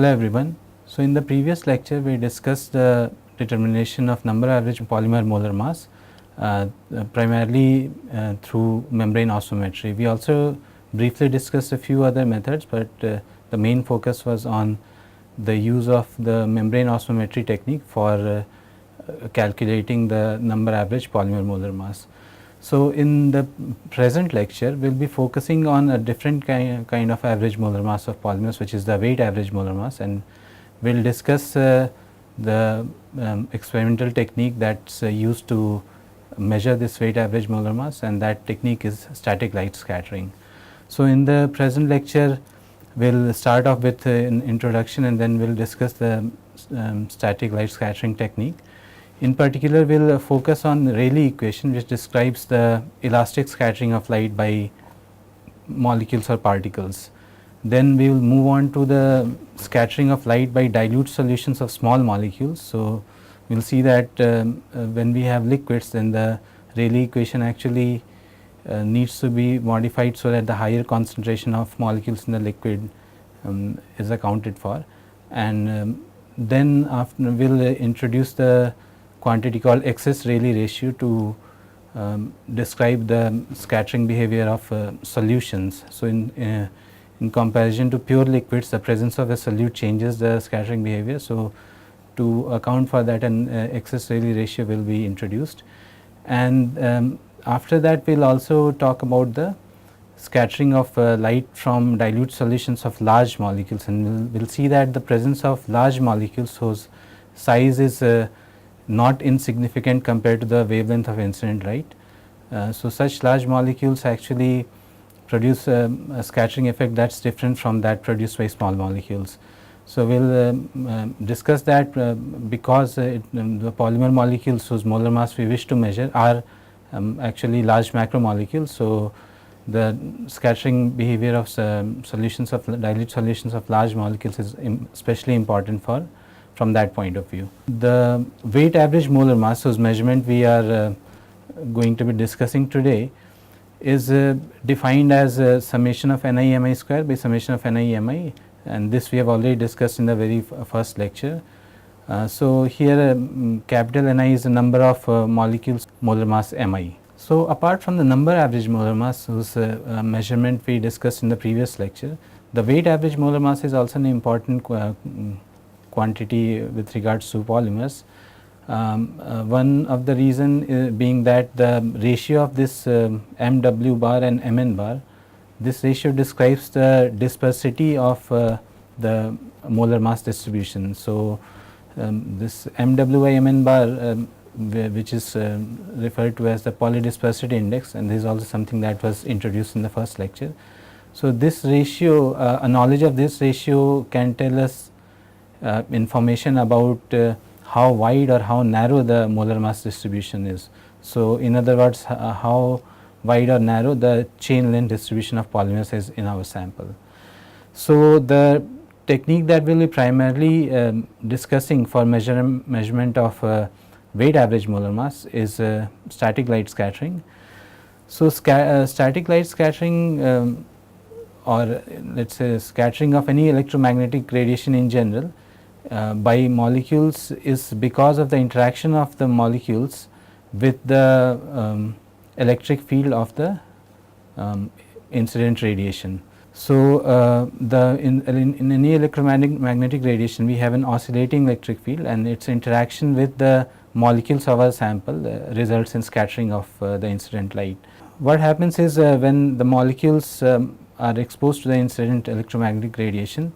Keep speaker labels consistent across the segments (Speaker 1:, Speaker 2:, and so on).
Speaker 1: Hello everyone. So in the previous lecture we discussed the determination of number average polymer molar mass primarily through membrane osmometry. We also briefly discussed a few other methods, but the main focus was on the use of the membrane osmometry technique for calculating the number average polymer molar mass. So in the present lecture we will be focusing on a different kind of average molar mass of polymers, which is the weight average molar mass, and we will discuss the experimental technique that is used to measure this weight average molar mass, and that technique is static light scattering. So in the present lecture we will start off with an introduction, and then we will discuss the static light scattering technique. In particular, we will focus on the Rayleigh equation, which describes the elastic scattering of light by molecules or particles. Then we will move on to the scattering of light by dilute solutions of small molecules. So, we will see that when we have liquids, then the Rayleigh equation actually needs to be modified so that the higher concentration of molecules in the liquid is accounted for. And then after we will introduce the quantity called excess Rayleigh ratio to describe the scattering behavior of solutions. So in comparison to pure liquids, the presence of a solute changes the scattering behavior. So to account for that, an excess Rayleigh ratio will be introduced, and after that we will also talk about the scattering of light from dilute solutions of large molecules, and we will see that the presence of large molecules whose size is not insignificant compared to the wavelength of incident light. So such large molecules actually produce a scattering effect that is different from that produced by small molecules. So we will discuss that because the polymer molecules whose molar mass we wish to measure are actually large macromolecules. So the scattering behavior of solutions of dilute solutions of large molecules is especially important from that point of view. The weight average molar mass, whose measurement we are going to be discussing today, is defined as a summation of Ni square by summation of Ni, and this we have already discussed in the very first lecture. So here capital Ni is the number of molecules molar mass Mi. So apart from the number average molar mass, whose measurement we discussed in the previous lecture, the weight average molar mass is also an important quantity with regards to polymers. One of the reason being that the ratio of this MW bar and Mn bar, this ratio describes the dispersity of the molar mass distribution. So this MW by Mn bar which is referred to as the polydispersity index, and this is also something that was introduced in the first lecture. So this ratio, a knowledge of this ratio can tell us information about how wide or how narrow the molar mass distribution is. So in other words, how wide or narrow the chain length distribution of polymers is in our sample. So the technique that we will be primarily discussing for measurement of weight average molar mass is static light scattering. So static light scattering or let us say scattering of any electromagnetic radiation in general by molecules is because of the interaction of the molecules with the electric field of the incident radiation. So in any electromagnetic radiation we have an oscillating electric field, and its interaction with the molecules of our sample results in scattering of the incident light. What happens is when the molecules are exposed to the incident electromagnetic radiation,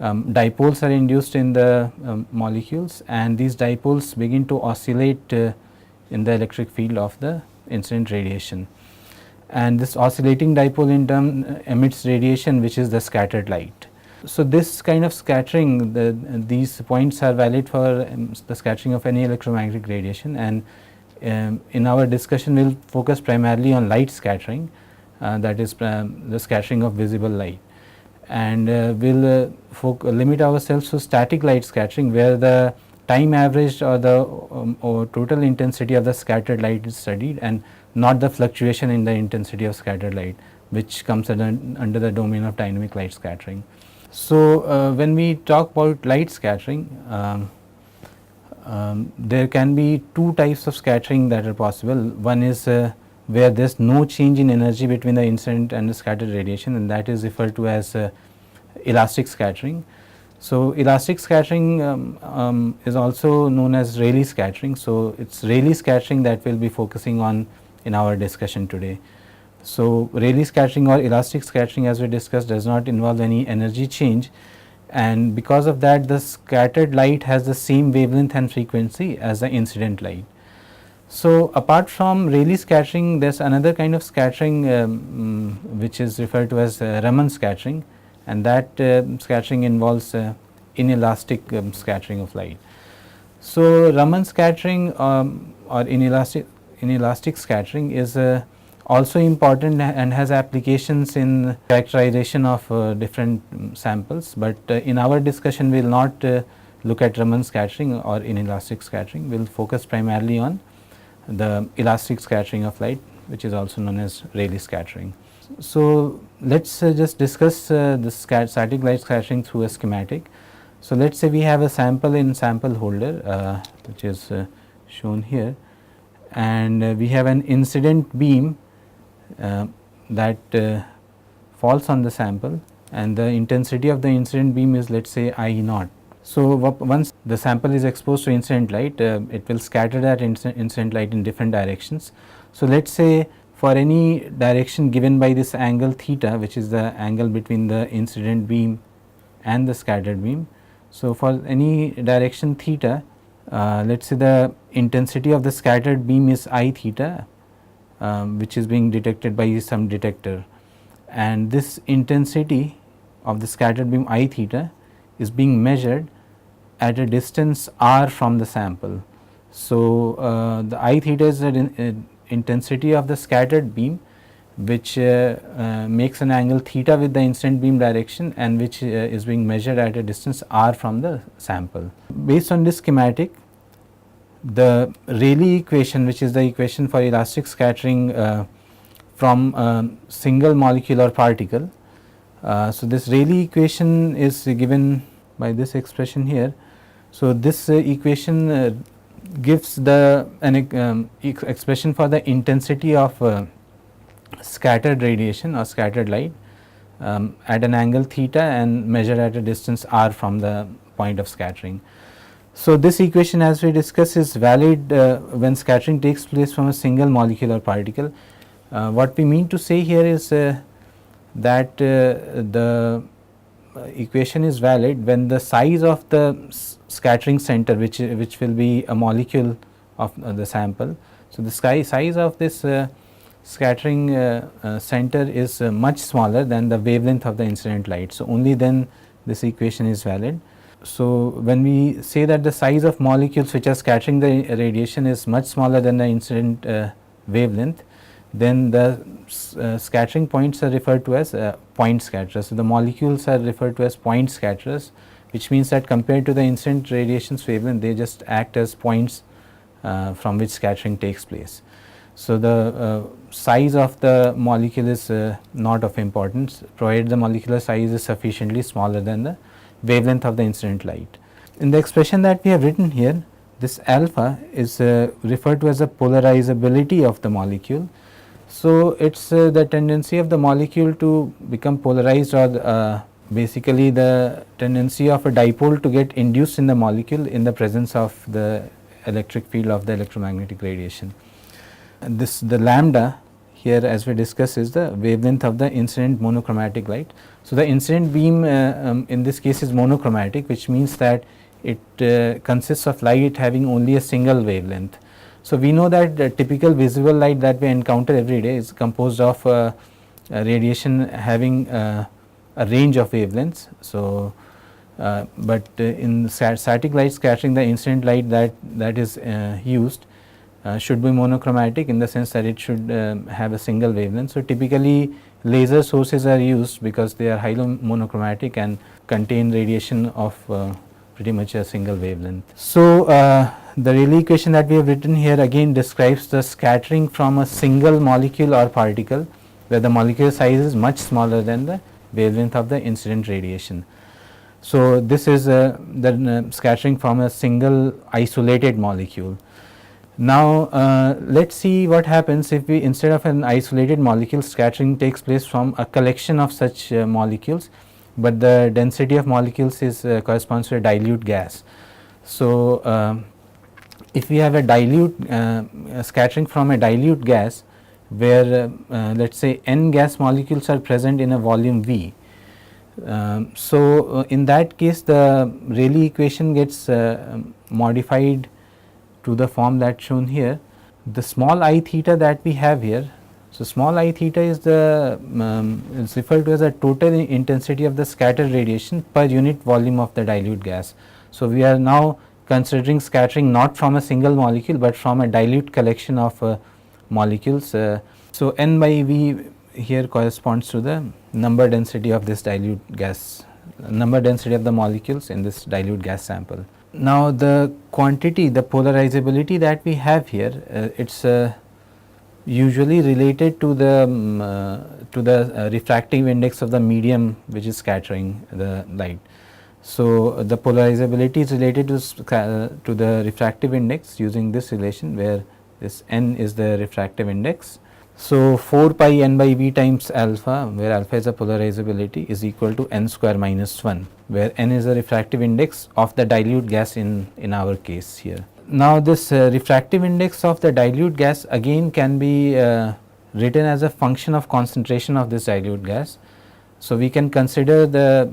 Speaker 1: dipoles are induced in the molecules, and these dipoles begin to oscillate in the electric field of the incident radiation, and this oscillating dipole in turn emits radiation which is the scattered light. So this kind of scattering, these points are valid for the scattering of any electromagnetic radiation, and in our discussion we will focus primarily on light scattering, that is the scattering of visible light, and we will limit ourselves to static light scattering, where the time averaged or the or total intensity of the scattered light is studied, and not the fluctuation in the intensity of scattered light, which comes under the domain of dynamic light scattering. So, when we talk about light scattering, there can be two types of scattering that are possible. One is where there is no change in energy between the incident and the scattered radiation, and that is referred to as elastic scattering. So, elastic scattering is also known as Rayleigh scattering. So, it is Rayleigh scattering that we will be focusing on in our discussion today. So, Rayleigh scattering or elastic scattering, as we discussed, does not involve any energy change, and because of that the scattered light has the same wavelength and frequency as the incident light. So, apart from Rayleigh scattering, there is another kind of scattering which is referred to as Raman scattering, and that scattering involves inelastic scattering of light. So, Raman scattering or inelastic scattering is also important and has applications in characterization of different samples, but in our discussion we will not look at Raman scattering or inelastic scattering. We will focus primarily on the elastic scattering of light, which is also known as Rayleigh scattering. So, let us just discuss this static light scattering through a schematic. So, let us say we have a sample in sample holder which is shown here, and we have an incident beam that falls on the sample, and the intensity of the incident beam is, let us say, I naught. So, once the sample is exposed to incident light, it will scatter that incident light in different directions. So, let us say for any direction given by this angle theta, which is the angle between the incident beam and the scattered beam. So, for any direction theta, let us say the intensity of the scattered beam is I theta, which is being detected by some detector, and this intensity of the scattered beam I theta is being measured at a distance r from the sample. So, the I theta is the intensity of the scattered beam, which makes an angle theta with the incident beam direction, and which is being measured at a distance r from the sample. Based on this schematic, the Rayleigh equation, which is the equation for elastic scattering from a single molecule or particle. So, this Rayleigh equation is given by this expression here. So, this equation gives the expression for the intensity of scattered radiation or scattered light at an angle theta and measured at a distance r from the point of scattering. So, this equation, as we discussed, is valid when scattering takes place from a single molecular particle. What we mean to say here is that the equation is valid when the size of the scattering center, which will be a molecule of the sample. So, the size of this scattering center is much smaller than the wavelength of the incident light. So, only then this equation is valid. So, when we say that the size of molecules which are scattering the radiation is much smaller than the incident wavelength, then the scattering points are referred to as point scatterers. So, the molecules are referred to as point scatterers, which means that compared to the incident radiation's wavelength, they just act as points from which scattering takes place. So, the size of the molecule is not of importance, provided the molecular size is sufficiently smaller than the wavelength of the incident light. In the expression that we have written here, this alpha is referred to as the polarizability of the molecule. So, it is the tendency of the molecule to become polarized, or basically the tendency of a dipole to get induced in the molecule in the presence of the electric field of the electromagnetic radiation. And the lambda here, as we discussed, is the wavelength of the incident monochromatic light. So, the incident beam in this case is monochromatic, which means that it consists of light having only a single wavelength. So, we know that the typical visible light that we encounter every day is composed of radiation having a range of wavelengths. So, but in static light scattering, the incident light that is used should be monochromatic, in the sense that it should have a single wavelength. So, typically laser sources are used because they are highly monochromatic and contain radiation of pretty much a single wavelength. So, the Rayleigh equation that we have written here again describes the scattering from a single molecule or particle, where the molecular size is much smaller than the wavelength of the incident radiation. So, this is the scattering from a single isolated molecule. Now, let us see what happens if we, instead of an isolated molecule, scattering takes place from a collection of such molecules, but the density of molecules is corresponds to a dilute gas. So, if we have a dilute scattering from a dilute gas, where let us say n gas molecules are present in a volume V. In that case, the Rayleigh equation gets modified to the form that shown here. The small I theta that we have here, so small I theta is the is referred to as a total intensity of the scattered radiation per unit volume of the dilute gas. So, we are now considering scattering not from a single molecule, but from a dilute collection of molecules. So, n by V here corresponds to the number density of this dilute gas, number density of the molecules in this dilute gas sample. Now, the quantity, the polarizability that we have here, it is usually related to the refractive index of the medium which is scattering the light. So, the polarizability is related to the refractive index using this relation, where this n is the refractive index. So, 4 pi n by V times alpha, where alpha is the polarizability, is equal to n square minus 1, where n is the refractive index of the dilute gas in our case here. Now, this refractive index of the dilute gas again can be written as a function of concentration of this dilute gas. So, we can consider the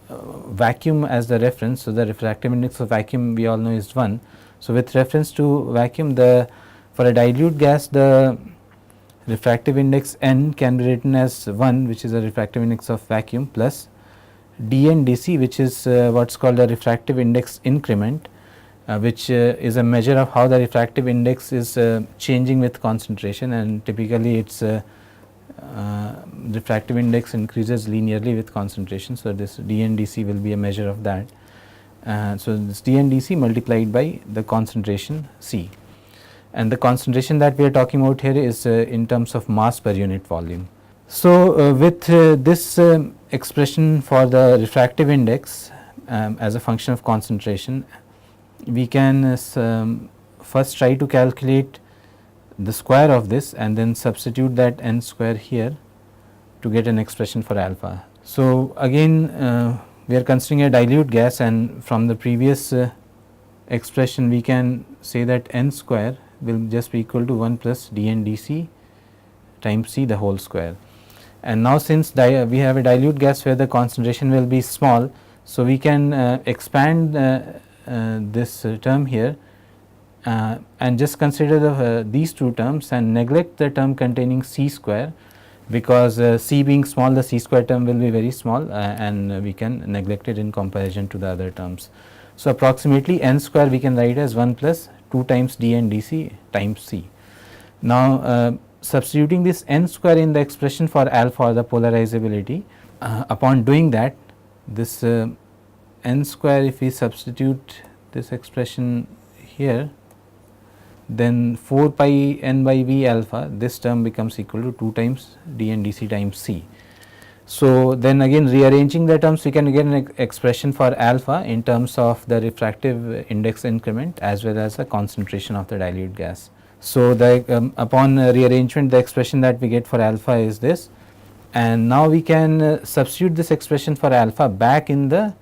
Speaker 1: vacuum as the reference. So, the refractive index of vacuum we all know is 1. So, with reference to vacuum, for a dilute gas, the refractive index n can be written as 1, which is a refractive index of vacuum, plus dn dc, which is what is called a refractive index increment, which is a measure of how the refractive index is changing with concentration, and typically its refractive index increases linearly with concentration. So, this dn dc will be a measure of that. So, this dn dc multiplied by the concentration C, and the concentration that we are talking about here is in terms of mass per unit volume. So, with this expression for the refractive index as a function of concentration, we can first try to calculate the square of this and then substitute that n square here to get an expression for alpha. So, again we are considering a dilute gas, and from the previous expression we can say that n square will just be equal to 1 plus dn dc times C the whole square. And now, since we have a dilute gas where the concentration will be small, so we can expand this term here and just consider these two terms and neglect the term containing C square, because C being small, the C square term will be very small and we can neglect it in comparison to the other terms. So, approximately n square we can write as 1 plus 2 times dn dc times C. Now, substituting this n square in the expression for alpha, or the polarizability, upon doing that, this n square, if we substitute this expression here, then 4 pi n by V alpha, this term becomes equal to 2 times dn dc times C. So, then again rearranging the terms, we can get an expression for alpha in terms of the refractive index increment as well as the concentration of the dilute gas. So, the upon rearrangement, the expression that we get for alpha is this, and now we can substitute this expression for alpha back in the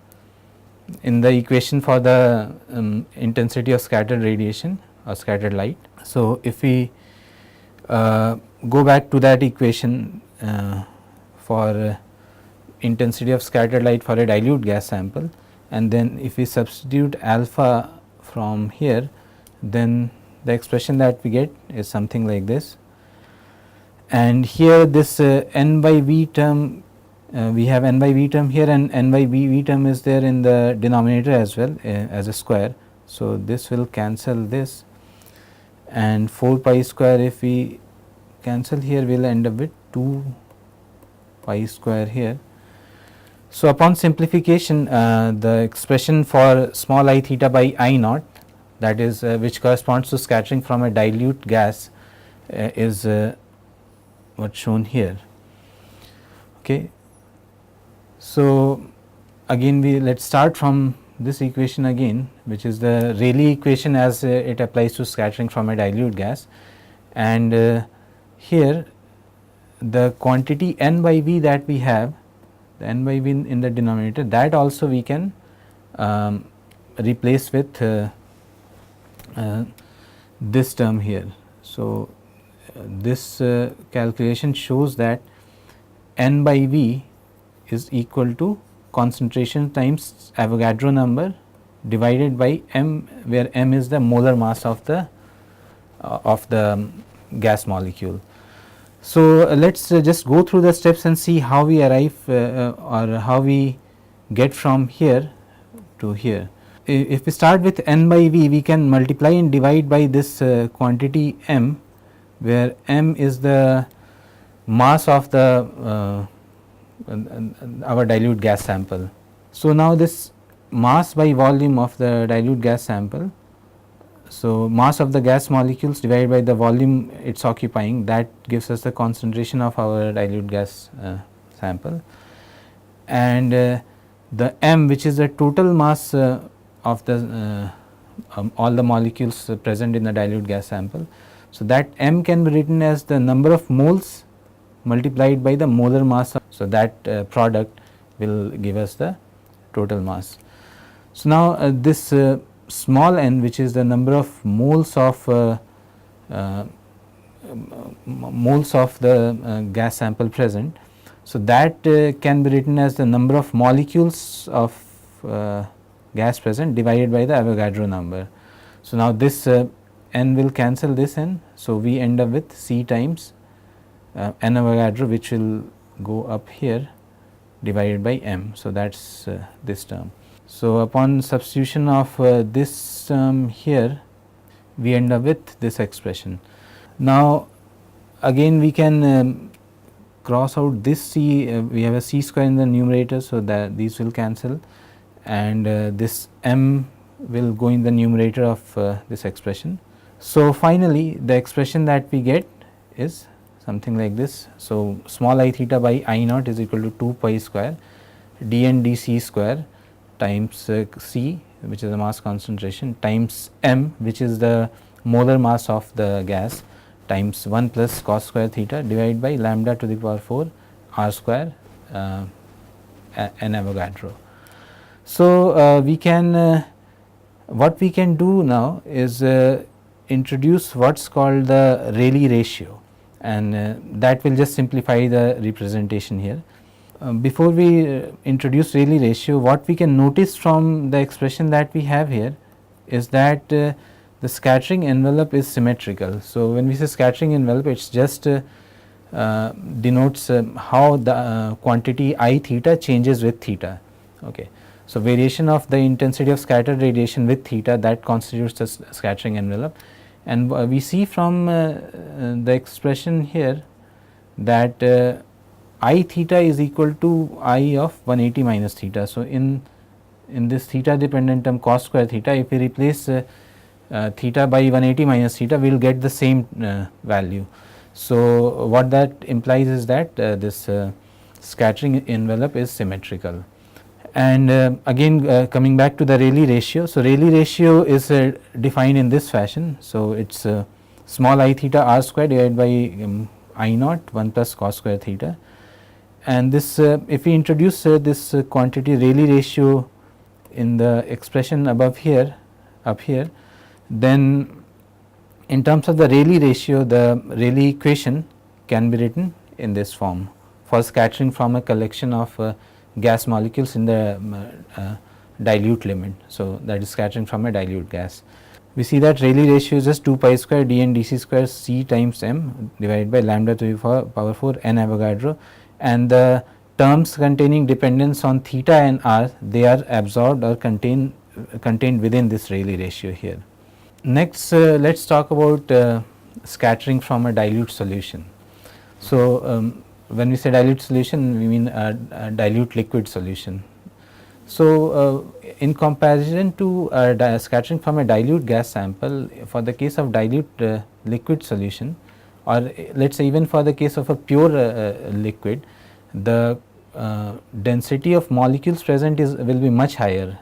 Speaker 1: equation for the intensity of scattered radiation or scattered light. So, if we go back to that equation for intensity of scattered light for a dilute gas sample, and then if we substitute alpha from here, then the expression that we get is something like this. And here this n by V term, we have n by V term here, and n by V term is there in the denominator as well as a square. So, this will cancel this, and 4 pi square, if we cancel here, we will end up with 2 pi square here. So, upon simplification, the expression for small I theta by I naught, that is which corresponds to scattering from a dilute gas, is what shown here. Okay. So, again let's start from this equation again, which is the Rayleigh equation as it applies to scattering from a dilute gas, and here the quantity n by v that we have, the n by v in the denominator, that also we can replace with this term here. So, this calculation shows that n by v is equal to concentration times Avogadro number divided by m, where m is the molar mass of the gas molecule. So, let us just go through the steps and see how we arrive or how we get from here to here. If we start with n by v, we can multiply and divide by this quantity m, where m is the mass of the our dilute gas sample. So, now this mass by volume of the dilute gas sample, so mass of the gas molecules divided by the volume it is occupying, that gives us the concentration of our dilute gas sample, and the m, which is the total mass of the all the molecules present in the dilute gas sample. So, that m can be written as the number of moles multiplied by the molar mass. So, that product will give us the total mass. So, now this small n, which is the number of moles of the gas sample present. So, that can be written as the number of molecules of gas present divided by the Avogadro number. So, now this n will cancel this n. So, we end up with C times n Avogadro, which will go up here divided by m. So, that is this term. So, upon substitution of this term here, we end up with this expression. Now, again we can cross out this c, we have a c square in the numerator. So, that these will cancel, and this m will go in the numerator of this expression. So, finally, the expression that we get is something like this. So, small I theta by I naught is equal to 2 pi square dn dc square times C, which is the mass concentration, times m, which is the molar mass of the gas, times 1 plus cos square theta divided by lambda to the power 4 r square n Avogadro. So, we can what we can do now is introduce what is called the Rayleigh ratio, and that will just simplify the representation here. Before we introduce Rayleigh ratio, what we can notice from the expression that we have here is that the scattering envelope is symmetrical. So, when we say scattering envelope, it is just denotes how the quantity I theta changes with theta. Okay. So, variation of the intensity of scattered radiation with theta, that constitutes the scattering envelope, and we see from the expression here that I theta is equal to I of 180 minus theta. So, in this theta dependent term cos square theta, if we replace theta by 180 minus theta, we will get the same value. So, what that implies is that this scattering envelope is symmetrical. And again coming back to the Rayleigh ratio. So, Rayleigh ratio is defined in this fashion. So, it is small I theta r square divided by I naught 1 plus cos square theta, and this if we introduce this quantity Rayleigh ratio in the expression above here, up here, then in terms of the Rayleigh ratio, the Rayleigh equation can be written in this form for scattering from a collection of gas molecules in the dilute limit. So, that is scattering from a dilute gas. We see that Rayleigh ratio is just 2 pi square dn dc square C times m divided by lambda to the power 4 n Avogadro, and the terms containing dependence on theta and r, they are absorbed or contained within this Rayleigh ratio here. Next, let us talk about scattering from a dilute solution. So, when we say dilute solution, we mean a dilute liquid solution. So, in comparison to scattering from a dilute gas sample, for the case of dilute liquid solution, or let us say even for the case of a pure liquid, the density of molecules present will be much higher.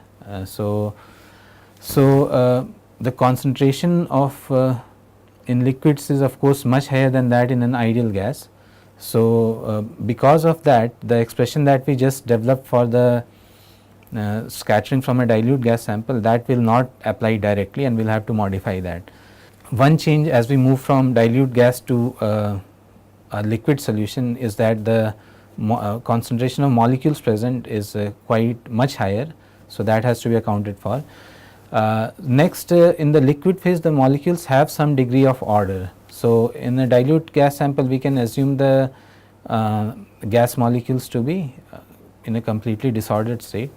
Speaker 1: The concentration of in liquids is of course much higher than that in an ideal gas. So, because of that, the expression that we just developed for the scattering from a dilute gas sample, that will not apply directly, and we will have to modify that. One change as we move from dilute gas to a liquid solution is that the concentration of molecules present is quite much higher. So, that has to be accounted for. Next, in the liquid phase, the molecules have some degree of order. So, in a dilute gas sample, we can assume the gas molecules to be in a completely disordered state,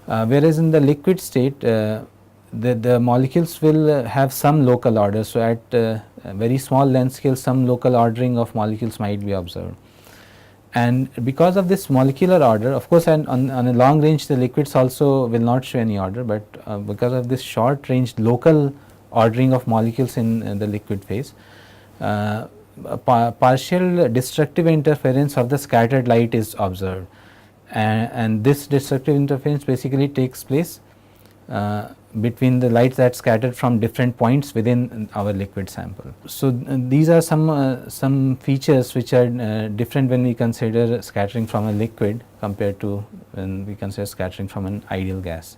Speaker 1: whereas in the liquid state, the molecules will have some local order. So, at a very small length scale, some local ordering of molecules might be observed. And because of this molecular order, of course, on a long range the liquids also will not show any order, but because of this short range local ordering of molecules in the liquid phase, partial destructive interference of the scattered light is observed, and this destructive interference basically takes place between the light that scattered from different points within our liquid sample. So, these are some features which are different when we consider scattering from a liquid compared to when we consider scattering from an ideal gas.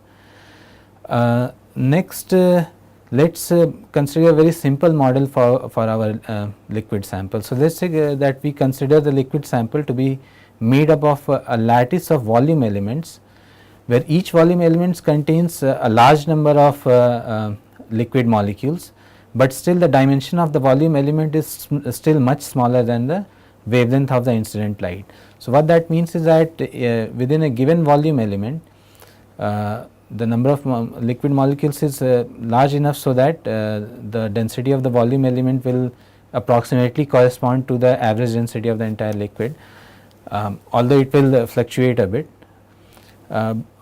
Speaker 1: Next, let us consider a very simple model for our liquid sample. So, let us say that we consider the liquid sample to be made up of a lattice of volume elements, where each volume element contains a large number of liquid molecules, but still the dimension of the volume element is still much smaller than the wavelength of the incident light. So, what that means is that within a given volume element, the number of liquid molecules is large enough so that the density of the volume element will approximately correspond to the average density of the entire liquid, although it will fluctuate a bit.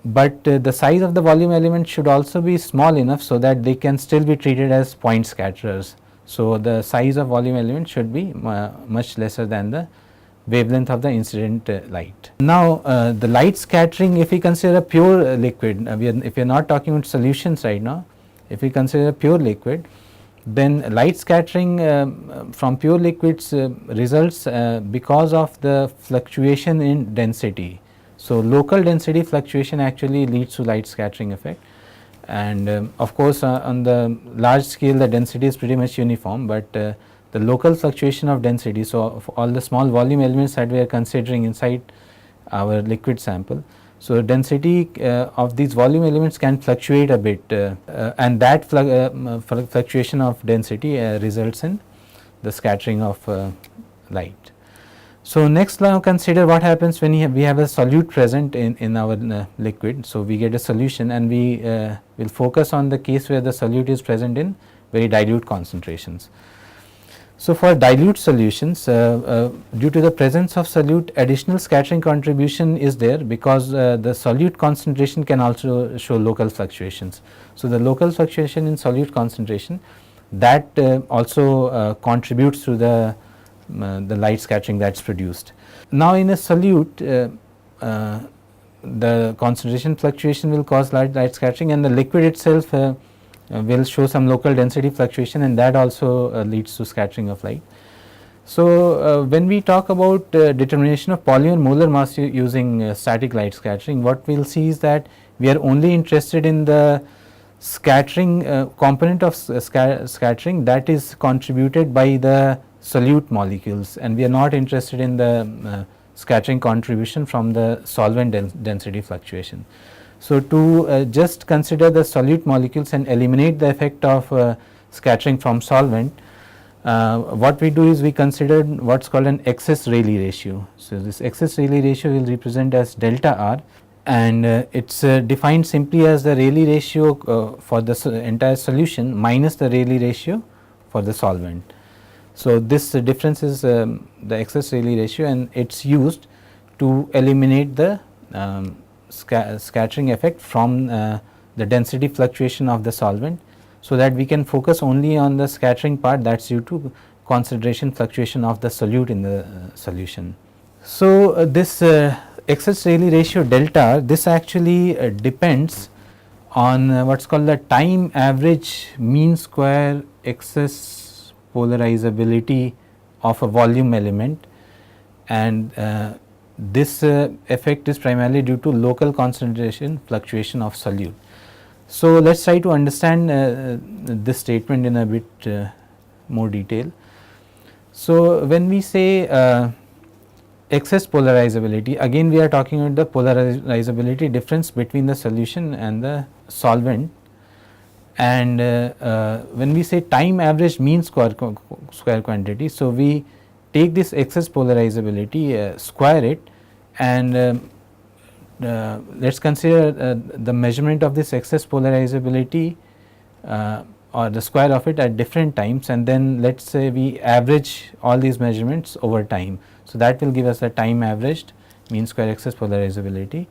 Speaker 1: But the size of the volume element should also be small enough so that they can still be treated as point scatterers. So, the size of volume element should be much lesser than the wavelength of the incident light. Now, the light scattering, if we consider a pure liquid, if we are not talking about solutions right now, if we consider a pure liquid, then light scattering from pure liquids results because of the fluctuation in density. So, local density fluctuation actually leads to light scattering effect, and of course, on the large scale the density is pretty much uniform, but the local fluctuation of density. So, of all the small volume elements that we are considering inside our liquid sample. So, density of these volume elements can fluctuate a bit, and that fluctuation of density results in the scattering of light. So, next now consider what happens when we have a solute present in our liquid. So, we get a solution, and we will focus on the case where the solute is present in very dilute concentrations. So, for dilute solutions, due to the presence of solute, additional scattering contribution is there, because the solute concentration can also show local fluctuations. So, the local fluctuation in solute concentration, that also contributes to the light scattering that is produced. Now, in a solute, the concentration fluctuation will cause light scattering, and the liquid itself will show some local density fluctuation, and that also leads to scattering of light. So, when we talk about determination of polymer molar mass using static light scattering, what we will see is that we are only interested in the scattering component of scattering that is contributed by the solute molecules, and we are not interested in the scattering contribution from the solvent density fluctuation. So, to just consider the solute molecules and eliminate the effect of scattering from solvent, what we do is we consider what is called an excess Rayleigh ratio. So, this excess Rayleigh ratio will represent as delta R, and it is defined simply as the Rayleigh ratio for the entire solution minus the Rayleigh ratio for the solvent. So, this difference is the excess Rayleigh ratio, and it is used to eliminate the scattering effect from the density fluctuation of the solvent, so that we can focus only on the scattering part that is due to concentration fluctuation of the solute in the solution. So, this excess Rayleigh ratio delta R, this actually depends on what is called the time average mean square excess polarizability of a volume element, and this effect is primarily due to local concentration fluctuation of solute. So, let us try to understand this statement in a bit more detail. So, when we say excess polarizability, again we are talking about the polarizability difference between the solution and the solvent, and when we say time average mean square quantity, so we take this excess polarizability, square it, and let us consider the measurement of this excess polarizability or the square of it at different times, and then let us say we average all these measurements over time. So, that will give us the time averaged mean square excess polarizability.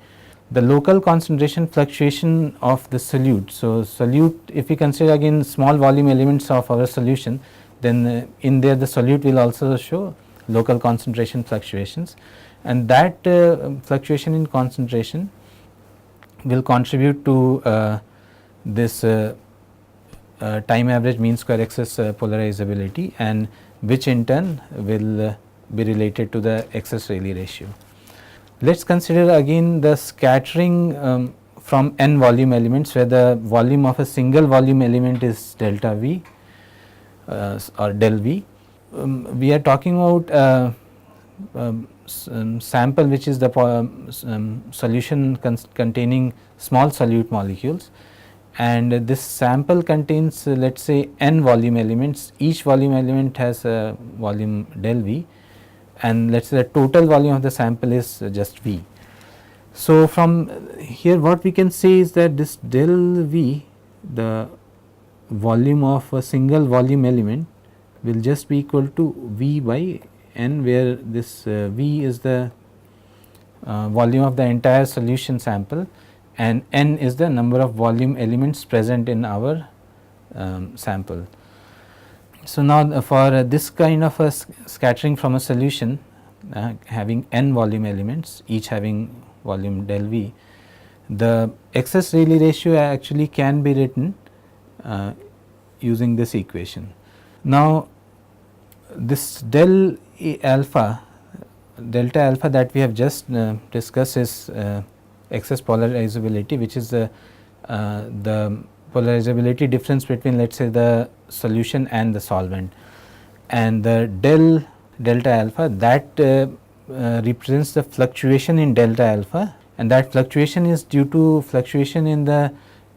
Speaker 1: The local concentration fluctuation of the solute. So, solute, if we consider again small volume elements of our solution, then in there the solute will also show local concentration fluctuations, and that fluctuation in concentration will contribute to this time average mean square excess polarizability, and which in turn will be related to the excess Rayleigh ratio. Let us consider again the scattering from n volume elements, where the volume of a single volume element is delta V or del V. We are talking about sample which is the solution containing small solute molecules, and this sample contains let us say n volume elements. Each volume element has a volume del V, and let us say the total volume of the sample is just V. So, from here what we can say is that this del V, the volume of a single volume element, will just be equal to V by n, where this V is the volume of the entire solution sample, and n is the number of volume elements present in our sample. So, now for this kind of a scattering from a solution having n volume elements, each having volume del V, the excess Rayleigh ratio actually can be written using this equation. Now, this delta alpha that we have just discussed is excess polarizability, which is the polarizability difference between let us say the solution and the solvent, and the delta alpha that represents the fluctuation in delta alpha, and that fluctuation is due to fluctuation in the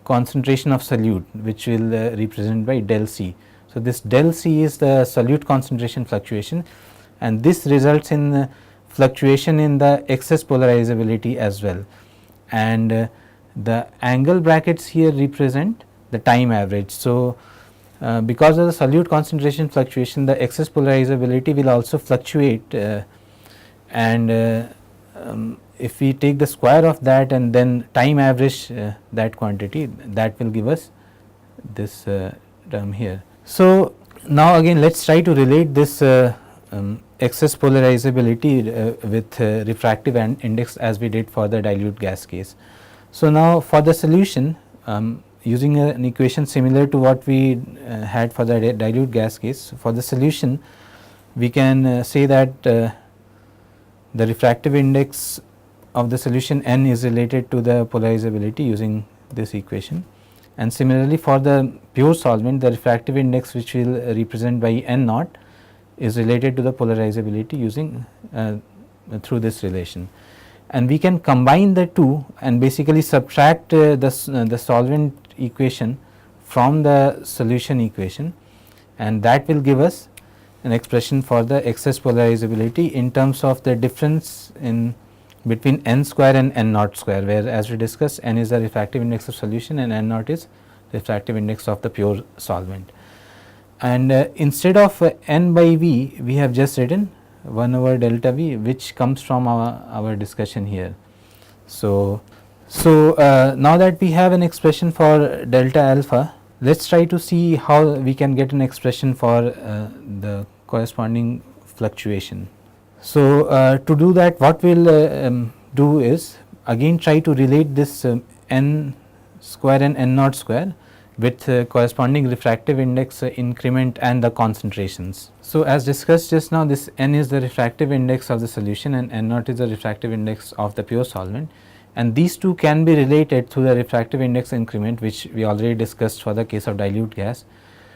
Speaker 1: concentration of solute, which will represent by del C. So, this del C is the solute concentration fluctuation, and this results in fluctuation in the excess polarizability as well, and the angle brackets here represent the time average. So, because of the solute concentration fluctuation, the excess polarizability will also fluctuate, and if we take the square of that and then time average that quantity, that will give us this term here. So, now again let us try to relate this excess polarizability with refractive index as we did for the dilute gas case. So, now for the solution, using an equation similar to what we had for the dilute gas case, for the solution we can say that the refractive index of the solution n is related to the polarizability using this equation, and similarly for the pure solvent, the refractive index which will represent by n naught is related to the polarizability using through this relation. And we can combine the two and basically subtract the solvent equation from the solution equation, and that will give us an expression for the excess polarizability in terms of the difference in between n square and n naught square, where as we discussed n is the refractive index of solution and n naught is refractive index of the pure solvent. And instead of n by V, we have just written 1 over delta V, which comes from our discussion here. So, now that we have an expression for delta alpha, let us try to see how we can get an expression for the corresponding fluctuation. So, to do that, what we will do is again try to relate this n square and n naught square with corresponding refractive index increment and the concentrations. So, as discussed just now, this n is the refractive index of the solution and n naught is the refractive index of the pure solvent, and these two can be related through the refractive index increment, which we already discussed for the case of dilute gas.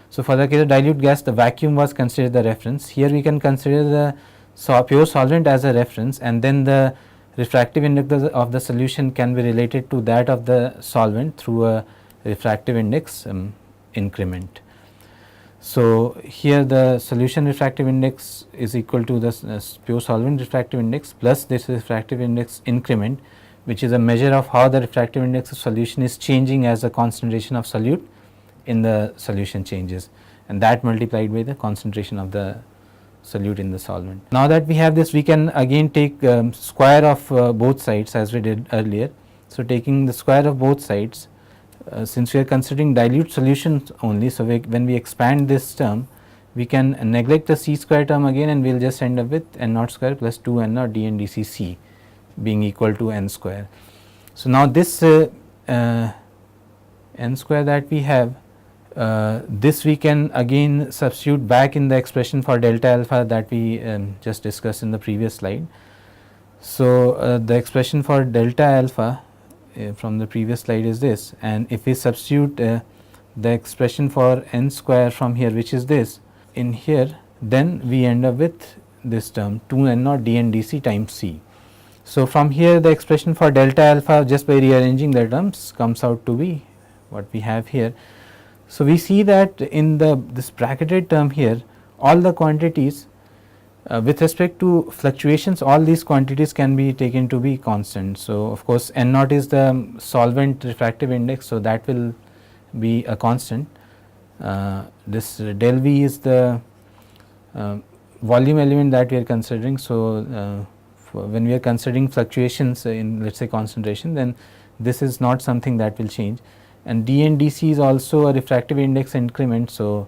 Speaker 1: So, for the case of dilute gas, the vacuum was considered the reference. Here we can consider the pure solvent as a reference, and then the refractive index of the solution can be related to that of the solvent through a refractive index increment. So, here the solution refractive index is equal to the pure solvent refractive index plus this refractive index increment, which is a measure of how the refractive index of solution is changing as the concentration of solute in the solution changes, and that multiplied by the concentration of the solute in the solvent. Now that we have this, we can again take square of both sides as we did earlier. So, taking the square of both sides, since we are considering dilute solutions only, so when we expand this term, we can neglect the c square term again, and we will just end up with n naught square plus 2 n naught d n d c c being equal to n square. So, now this n square that we have, this we can again substitute back in the expression for delta alpha that we just discussed in the previous slide. So, the expression for delta alpha from the previous slide is this, and if we substitute the expression for n square from here, which is this, in here, then we end up with this term 2 n naught d n d c times c. So, from here the expression for delta alpha, just by rearranging the terms, comes out to be what we have here. So, we see that in this bracketed term here, all the quantities with respect to fluctuations, all these quantities can be taken to be constant. So, of course, n naught is the solvent refractive index, so that will be a constant. This del V is the volume element that we are considering. So, when we are considering fluctuations in, let us say, concentration, then this is not something that will change, and d and dc is also a refractive index increment. So,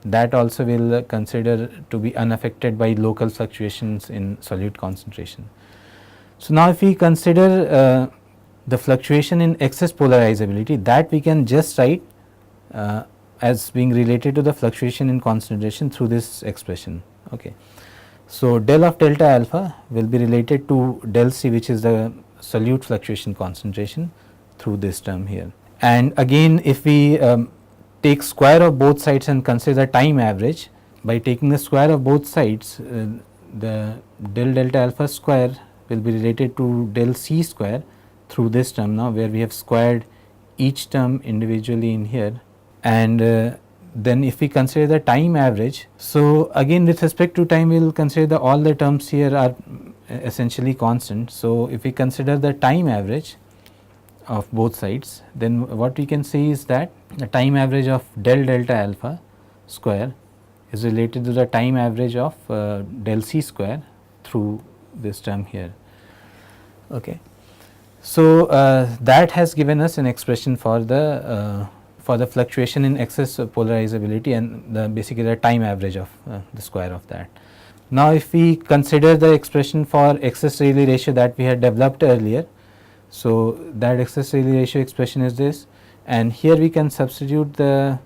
Speaker 1: that also will consider to be unaffected by local fluctuations in solute concentration. So, now if we consider the fluctuation in excess polarizability, that we can just write as being related to the fluctuation in concentration through this expression. Okay. So, del of delta alpha will be related to del C, which is the solute fluctuation concentration, through this term here. And again, if we take square of both sides and consider the time average, by taking the square of both sides, the del delta alpha square will be related to del C square through this term now, where we have squared each term individually in here. And then if we consider the time average, so again with respect to time we will consider all the terms here are essentially constant. So, if we consider the time average of both sides, then what we can say is that the time average of del delta alpha square is related to the time average of del C square through this term here. Okay. So, that has given us an expression for the fluctuation in excess polarizability and basically the time average of the square of that. Now, if we consider the expression for excess Rayleigh ratio that we had developed earlier, so that excess Rayleigh ratio expression is this, and here we can substitute the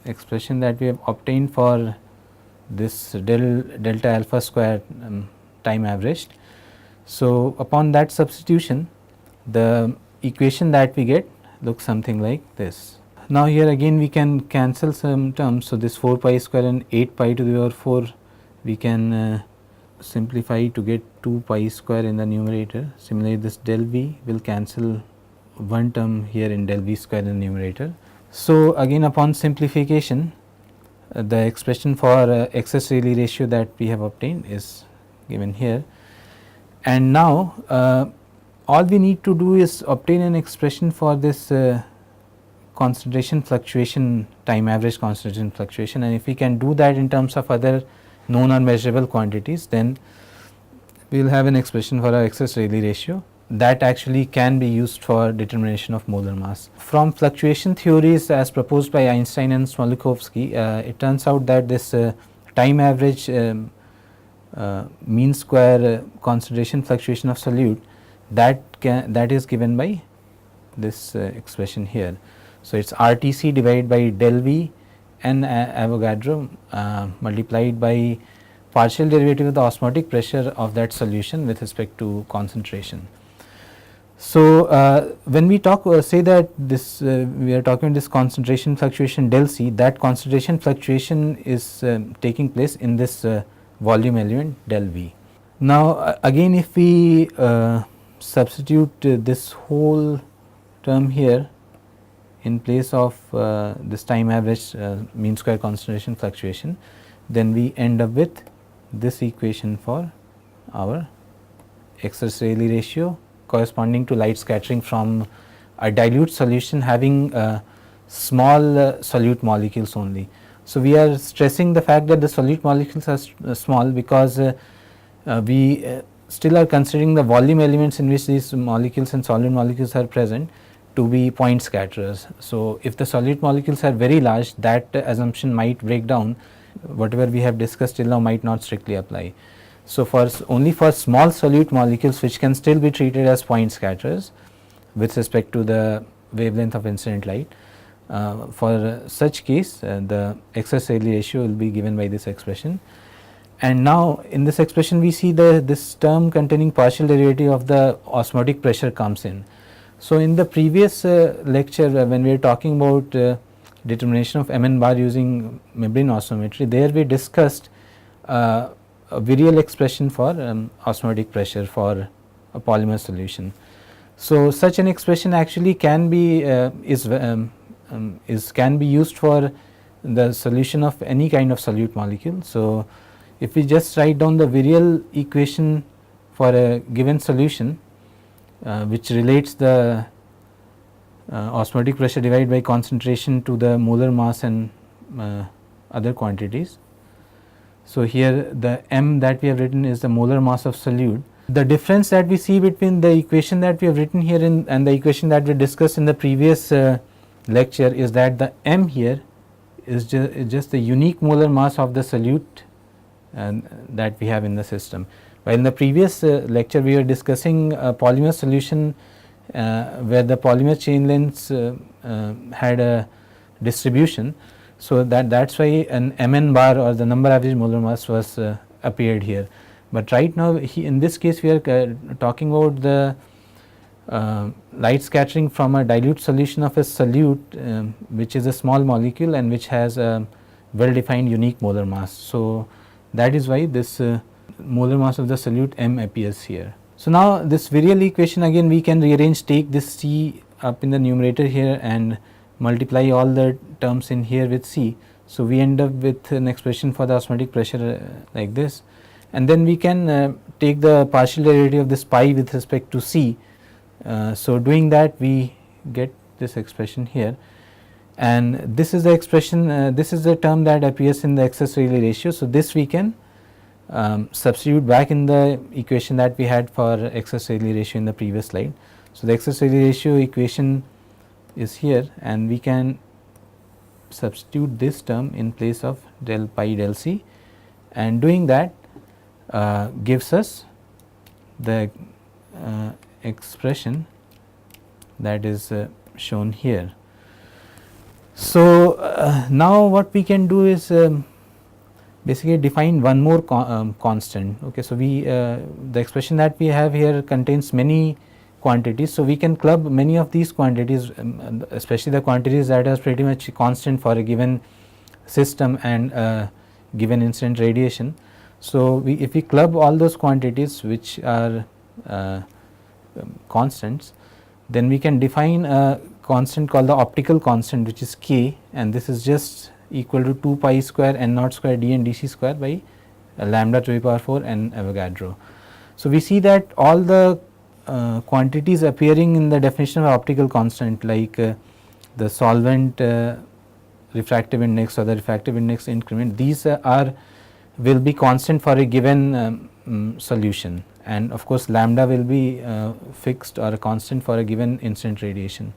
Speaker 1: expression that we have obtained for this delta alpha square time averaged. So, upon that substitution, the equation that we get looks something like this. Now, here again we can cancel some terms. So, this 4 pi square and 8 pi to the power 4 we can simplify to get 2 pi square in the numerator. Similarly, this del V will cancel one term here in del V square in the numerator. So, again upon simplification, the expression for excess Rayleigh ratio that we have obtained is given here. And now, all we need to do is obtain an expression for this concentration fluctuation, time average concentration fluctuation, and if we can do that in terms of other known or measurable quantities, then we will have an expression for our excess Rayleigh ratio that actually can be used for determination of molar mass. From fluctuation theories as proposed by Einstein and Smoluchowski, it turns out that this time average mean square concentration fluctuation of solute that is given by this expression here. So, it is RTC divided by del V n Avogadro multiplied by partial derivative of the osmotic pressure of that solution with respect to concentration. So, when we talk say that this we are talking this concentration fluctuation del C, that concentration fluctuation is taking place in this volume element del V. Now, again if we substitute this whole term here in place of this time average mean square concentration fluctuation, then we end up with this equation for our excess Rayleigh ratio corresponding to light scattering from a dilute solution having small solute molecules only. So, we are stressing the fact that the solute molecules are small because we still are considering the volume elements in which these molecules and solid molecules are present to be point scatterers. So, if the solute molecules are very large, that assumption might break down, whatever we have discussed till now might not strictly apply. So, for only for small solute molecules which can still be treated as point scatterers with respect to the wavelength of incident light, for such case the excess Rayleigh ratio will be given by this expression. And now, in this expression we see this term containing partial derivative of the osmotic pressure comes in. So, in the previous lecture when we were talking about determination of Mn bar using membrane osmometry, there we discussed a virial expression for osmotic pressure for a polymer solution. So, such an expression actually can be can be used for the solution of any kind of solute molecule. So, if we just write down the virial equation for a given solution which relates the osmotic pressure divided by concentration to the molar mass and other quantities. So, here the m that we have written is the molar mass of solute. The difference that we see between the equation that we have written here and the equation that we discussed in the previous lecture is that the m here is just the unique molar mass of the solute that we have in the system. While in the previous lecture we were discussing a polymer solution where the polymer chain lengths had a distribution. So, that is why an Mn bar or the number average molar mass was appeared here. But right now in this case we are talking about the light scattering from a dilute solution of a solute which is a small molecule and which has a well defined unique molar mass. So, that is why this molar mass of the solute m appears here. So, now this virial equation again we can rearrange, take this C up in the numerator here and multiply all the terms in here with C. So, we end up with an expression for the osmotic pressure like this, and then we can take the partial derivative of this pi with respect to C. So, doing that we get this expression here, and this is the expression this is the term that appears in the excess Rayleigh ratio. So, this we can substitute back in the equation that we had for excess Rayleigh ratio in the previous slide. So, the excess Rayleigh ratio equation is here and we can substitute this term in place of del pi del C, and doing that gives us the expression that is shown here. So, now what we can do is basically define one more constant. Okay, so, the expression that we have here contains many quantities. So, we can club many of these quantities, especially the quantities that are pretty much constant for a given system and given incident radiation. So, if we club all those quantities which are constants, then we can define a constant called the optical constant, which is k, and this is just equal to 2 pi square n naught square d n d c square by lambda to the power 4 n Avogadro. So, we see that all the quantities appearing in the definition of optical constant like the solvent refractive index or the refractive index increment, these will be constant for a given solution, and of course, lambda will be fixed or a constant for a given incident radiation.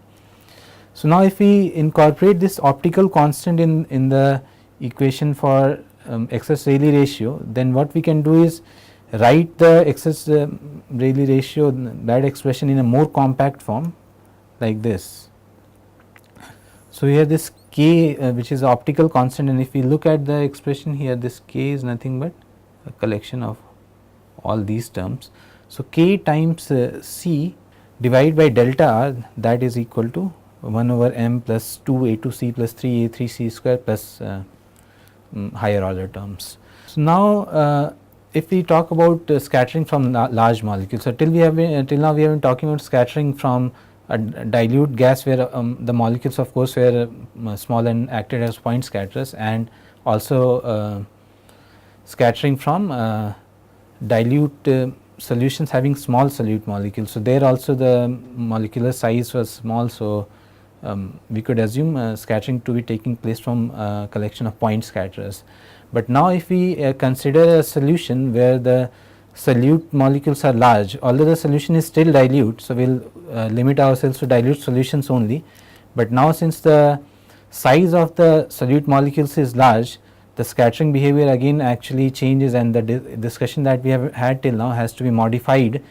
Speaker 1: So, now if we incorporate this optical constant in the equation for excess Rayleigh ratio, then what we can do is write the excess Rayleigh ratio, that expression, in a more compact form like this. So, here this k which is optical constant, and if we look at the expression here, this k is nothing but a collection of all these terms. So, k times c divided by delta r, that is equal to 1 over m plus 2 a 2 c plus 3 a 3 c square plus higher order terms. So, now if we talk about scattering from large molecules, so till now we have been talking about scattering from a dilute gas where the molecules of course were small and acted as point scatterers, and also scattering from dilute solutions having small solute molecules. So, there also the molecular size was small. So, we could assume scattering to be taking place from a collection of point scatterers. But now if we consider a solution where the solute molecules are large, although the solution is still dilute, so we will limit ourselves to dilute solutions only. But now since the size of the solute molecules is large, the scattering behavior again actually changes, and the discussion that we have had till now has to be modified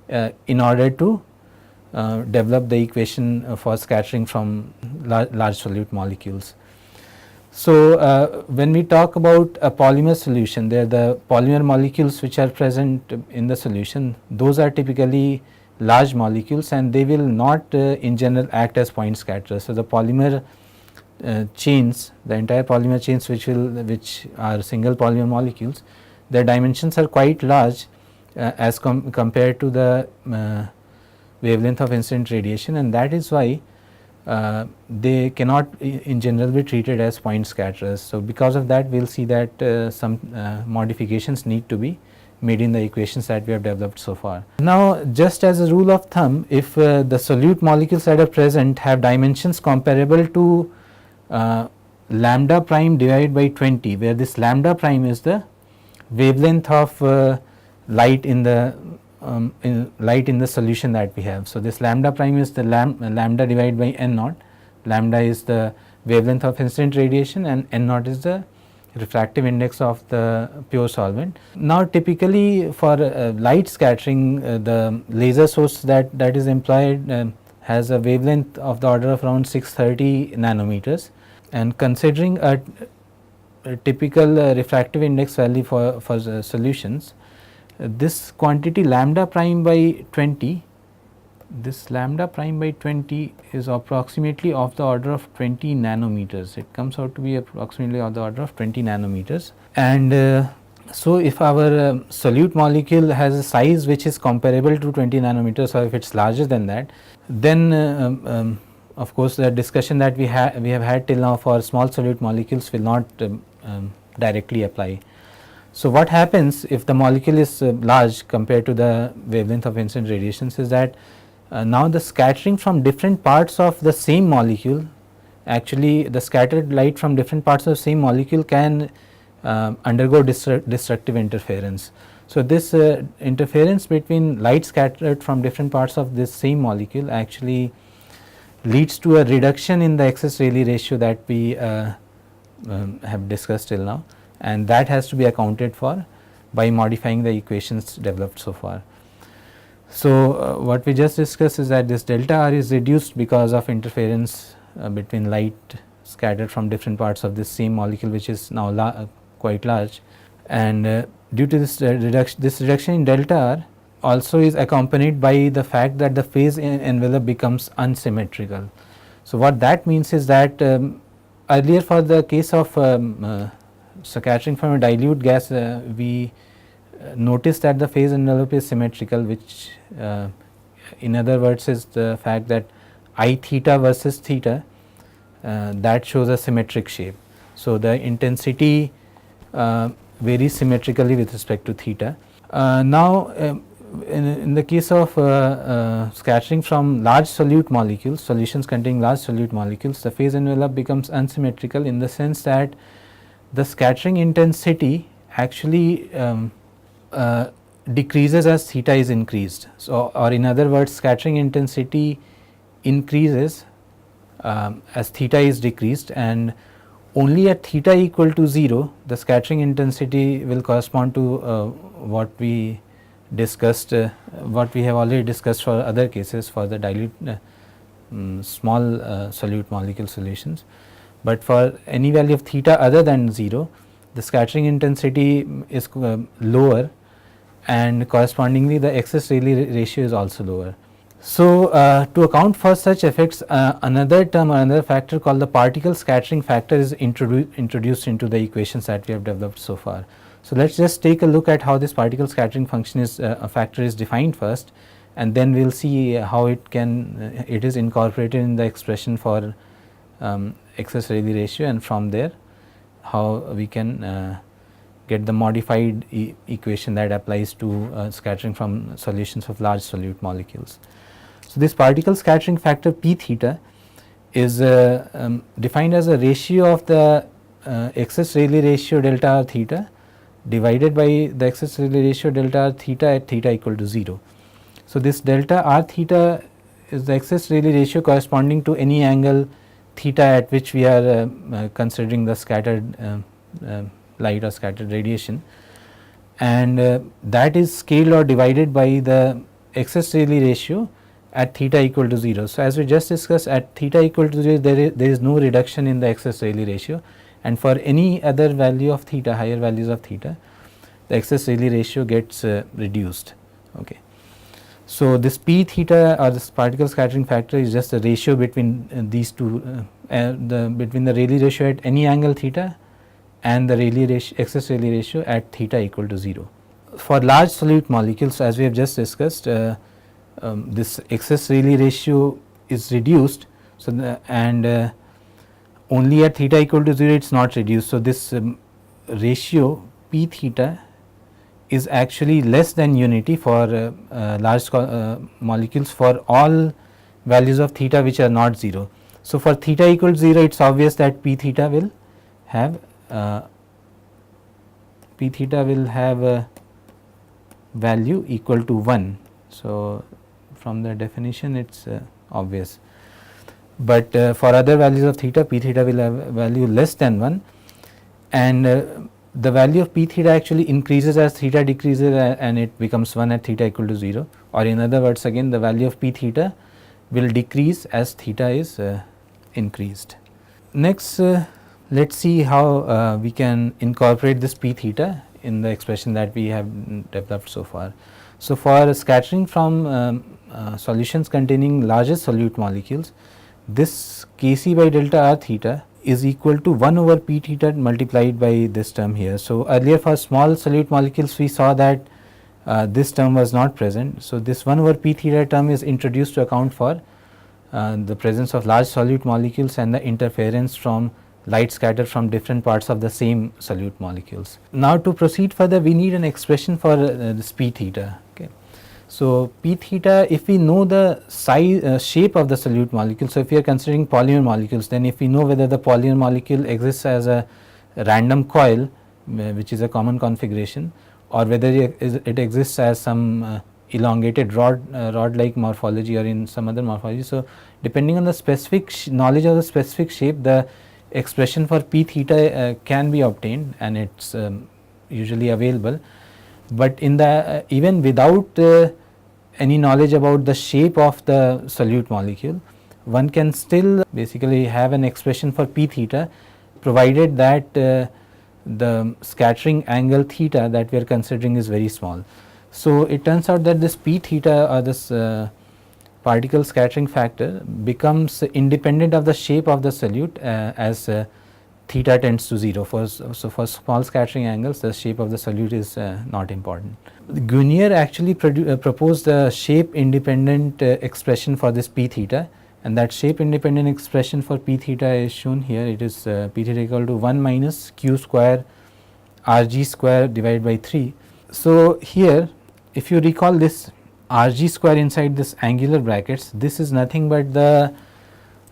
Speaker 1: in order to develop the equation for scattering from large solute molecules. So, when we talk about a polymer solution, there the polymer molecules which are present in the solution, those are typically large molecules, and they will not in general act as point scatterers. So, the polymer chains, the entire polymer chains which are single polymer molecules, their dimensions are quite large as compared to the wavelength of incident radiation, and that is why they cannot in general be treated as point scatterers. So, because of that we will see that some modifications need to be made in the equations that we have developed so far. Now, just as a rule of thumb, if the solute molecules that are present have dimensions comparable to lambda prime divided by 20, where this lambda prime is the wavelength of light in the solution that we have. So, this lambda prime is the lambda divided by n naught. Lambda is the wavelength of incident radiation, and n naught is the refractive index of the pure solvent. Now, typically for light scattering, the laser source that is employed has a wavelength of the order of around 630 nanometers, and considering a typical refractive index value for solutions, this quantity lambda prime by 20, this lambda prime by 20 is approximately of the order of 20 nanometers. It comes out to be approximately of the order of 20 nanometers. And so, if our solute molecule has a size which is comparable to 20 nanometers, or if it is larger than that, then of course, the discussion that we have had till now for small solute molecules will not directly apply. So, what happens if the molecule is large compared to the wavelength of incident radiations is that now the scattering from different parts of the same molecule, actually the scattered light from different parts of the same molecule can undergo destructive interference. So, this interference between light scattered from different parts of this same molecule actually leads to a reduction in the excess Rayleigh ratio that we have discussed till now, and that has to be accounted for by modifying the equations developed so far. So, what we just discussed is that this delta R is reduced because of interference between light scattered from different parts of this same molecule, which is now quite large, and due to this reduction in delta R also is accompanied by the fact that the phase envelope becomes unsymmetrical. So, what that means is that earlier for the case of scattering from a dilute gas, we noticed that the phase envelope is symmetrical, which in other words is the fact that I theta versus theta that shows a symmetric shape. So, the intensity varies symmetrically with respect to theta. Now, in the case of scattering from large solute molecules, solutions containing large solute molecules, the phase envelope becomes unsymmetrical in the sense that the scattering intensity actually decreases as theta is increased. So, or in other words, scattering intensity increases as theta is decreased, and only at theta equal to 0 the scattering intensity will correspond to what we discussed, what we have already discussed for other cases for the dilute small solute molecule solutions. But for any value of theta other than 0, the scattering intensity is lower, and correspondingly the excess Rayleigh ratio is also lower. So, to account for such effects, another term or another factor called the particle scattering factor is introduced into the equations that we have developed so far. So, let us just take a look at how this particle scattering function is a factor is defined first, and then we will see how it is incorporated in the expression for excess Rayleigh ratio, and from there how we can get the modified equation that applies to scattering from solutions of large solute molecules. So, this particle scattering factor p theta is defined as a ratio of the excess Rayleigh ratio delta r theta divided by the excess Rayleigh ratio delta r theta at theta equal to 0. So, this delta r theta is the excess Rayleigh ratio corresponding to any angle theta at which we are considering the scattered light or scattered radiation, and that is scaled or divided by the excess Rayleigh ratio at theta equal to 0. So, as we just discussed, at theta equal to 0 there is no reduction in the excess Rayleigh ratio, and for any other value of theta, higher values of theta, the excess Rayleigh ratio gets reduced. Okay. So, this p theta or this particle scattering factor is just the ratio between these two, between the Rayleigh ratio at any angle theta and the Rayleigh ratio, excess Rayleigh ratio at theta equal to 0. For large solute molecules, as we have just discussed, this excess Rayleigh ratio is reduced. So, and only at theta equal to 0 it is not reduced. So, this ratio p theta is actually less than unity for large molecules for all values of theta which are not 0. So, for theta equal to 0, it is obvious that p theta will have a value equal to 1. So, from the definition it is obvious, but for other values of theta, p theta will have a value less than 1, and the value of p theta actually increases as theta decreases, and it becomes 1 at theta equal to 0, or in other words again the value of p theta will decrease as theta is increased. Next, let us see how we can incorporate this p theta in the expression that we have developed so far. So, for scattering from solutions containing larger solute molecules, this Kc by delta r theta is equal to 1 over p theta multiplied by this term here. So, earlier for small solute molecules we saw that this term was not present. So, this 1 over p theta term is introduced to account for the presence of large solute molecules and the interference from light scattered from different parts of the same solute molecules. Now, to proceed further, we need an expression for this p theta. Okay. So, p theta, if we know the size shape of the solute molecule, so if we are considering polymer molecules, then if we know whether the polymer molecule exists as a random coil, which is a common configuration, or whether it exists as some elongated rod like morphology or in some other morphology. So, depending on the specific knowledge of the specific shape, the expression for p theta can be obtained, and it is usually available. But in the even without any knowledge about the shape of the solute molecule, one can still basically have an expression for p theta, provided that the scattering angle theta that we are considering is very small. So, it turns out that this p theta or this particle scattering factor becomes independent of the shape of the solute as theta tends to 0. So, for small scattering angles, the shape of the solute is not important. Guinier actually proposed a shape independent expression for this p theta, and that shape independent expression for p theta is shown here. It is p theta equal to 1 minus q square rg square divided by 3. So, here if you recall this rg square inside this angular brackets, this is nothing but the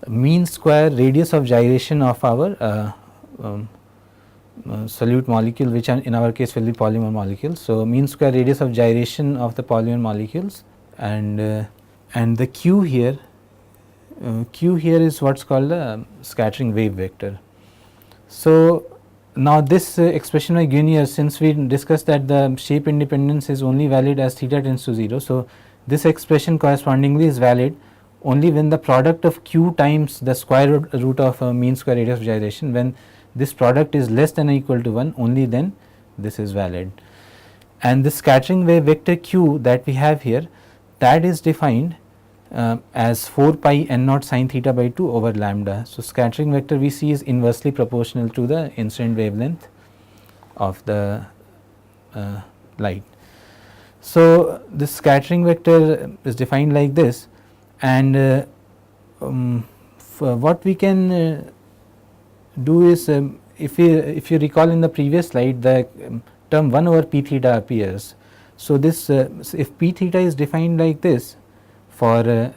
Speaker 1: mean square radius of gyration of our solute molecule, which in our case will be polymer molecules. So, mean square radius of gyration of the polymer molecules, and the q here is what is called the scattering wave vector. So, now this expression by Guinier, since we discussed that the shape independence is only valid as theta tends to 0. So, this expression correspondingly is valid only when the product of q times the square root of mean square radius of gyration, when this product is less than or equal to 1, only then this is valid. And the scattering wave vector q that we have here, that is defined as 4 pi n naught sin theta by 2 over lambda. So, scattering vector we see is inversely proportional to the incident wavelength of the light. So, this scattering vector is defined like this, and what we can do is, if you recall in the previous slide, the term 1 over p theta appears. So, this if p theta is defined like this for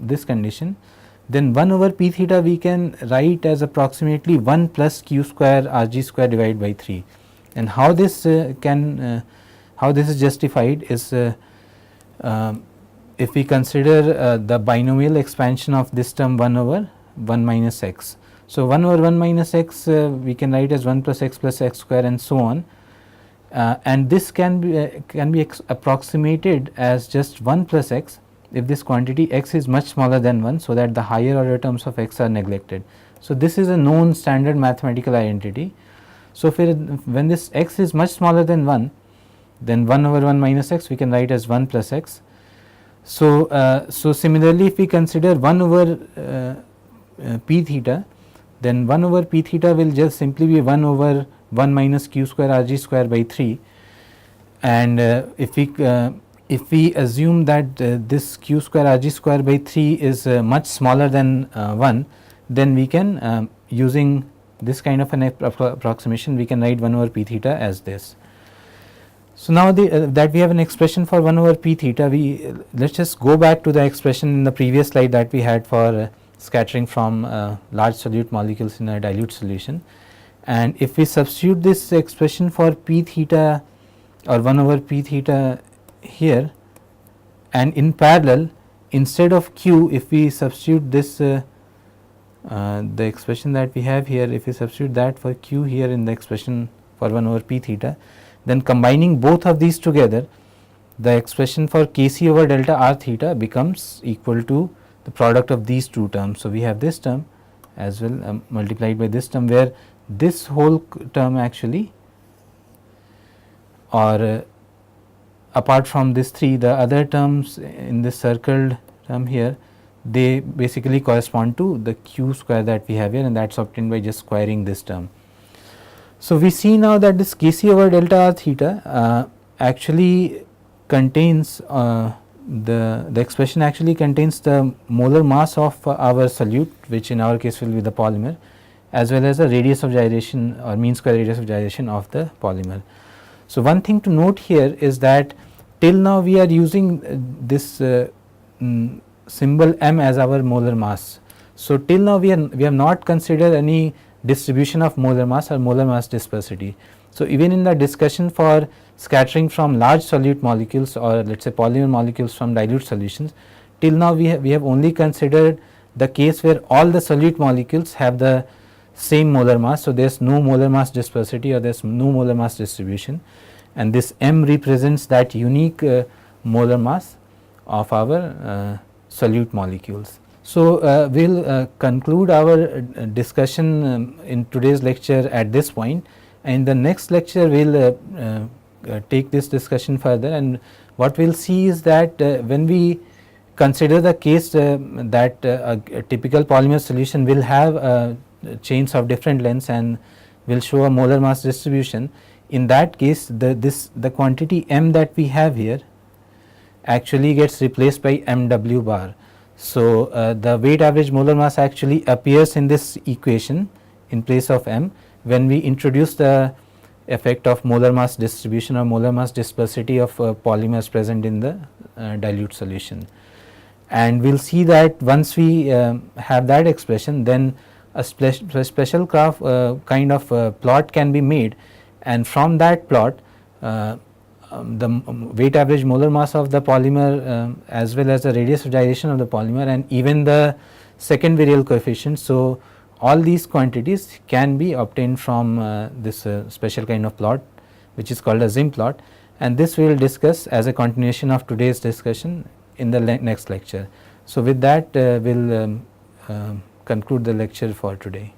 Speaker 1: this condition, then 1 over p theta we can write as approximately 1 plus q square r g square divided by 3. And how this how this is justified is, if we consider the binomial expansion of this term 1 over 1 minus x. So, 1 over 1 minus x we can write as 1 plus x square and so on, and this can be approximated as just 1 plus x if this quantity x is much smaller than 1, so that the higher order terms of x are neglected. So, this is a known standard mathematical identity. So, when this x is much smaller than 1, then 1 over 1 minus x we can write as 1 plus x. So, so similarly, if we consider 1 over p theta, then 1 over p theta will just simply be 1 over 1 minus q square r g square by 3, and if we assume that this q square r g square by 3 is much smaller than 1, then we can, using this kind of an approximation, we can write 1 over p theta as this. So, now that we have an expression for 1 over p theta, let us just go back to the expression in the previous slide that we had for scattering from large solute molecules in a dilute solution. And if we substitute this expression for p theta or 1 over p theta here, and in parallel, instead of q, if we substitute this the expression that we have here, if we substitute that for q here in the expression for 1 over p theta, then combining both of these together, the expression for kc over delta r theta becomes equal to the product of these two terms. So, we have this term as well multiplied by this term, where this whole term actually, or apart from this 3, the other terms in this circled term here, they basically correspond to the q square that we have here, and that is obtained by just squaring this term. So, we see now that this kc over delta r theta actually contains the expression actually contains the molar mass of our solute, which in our case will be the polymer, as well as the radius of gyration or mean square radius of gyration of the polymer. So, one thing to note here is that till now we are using this symbol m as our molar mass. So, till now we have not considered any distribution of molar mass or molar mass dispersity. So, even in the discussion for scattering from large solute molecules, or let us say polymer molecules from dilute solutions, till now we have only considered the case where all the solute molecules have the same molar mass. So, there is no molar mass dispersity or there is no molar mass distribution, and this m represents that unique molar mass of our solute molecules. So, we will conclude our discussion in today's lecture at this point, and in the next lecture we will take this discussion further, and what we will see is that when we consider the case that a typical polymer solution will have chains of different lengths and will show a molar mass distribution, in that case the quantity m that we have here actually gets replaced by mw bar. So, the weight average molar mass actually appears in this equation in place of m when we introduce the effect of molar mass distribution or molar mass dispersity of polymers present in the dilute solution. And we will see that once we have that expression, then a special kind of plot can be made, and from that plot the weight average molar mass of the polymer as well as the radius of gyration of the polymer and even the second virial coefficient. So, all these quantities can be obtained from this special kind of plot which is called a Zim plot, and this we will discuss as a continuation of today's discussion in the next lecture. So, with that we will conclude the lecture for today.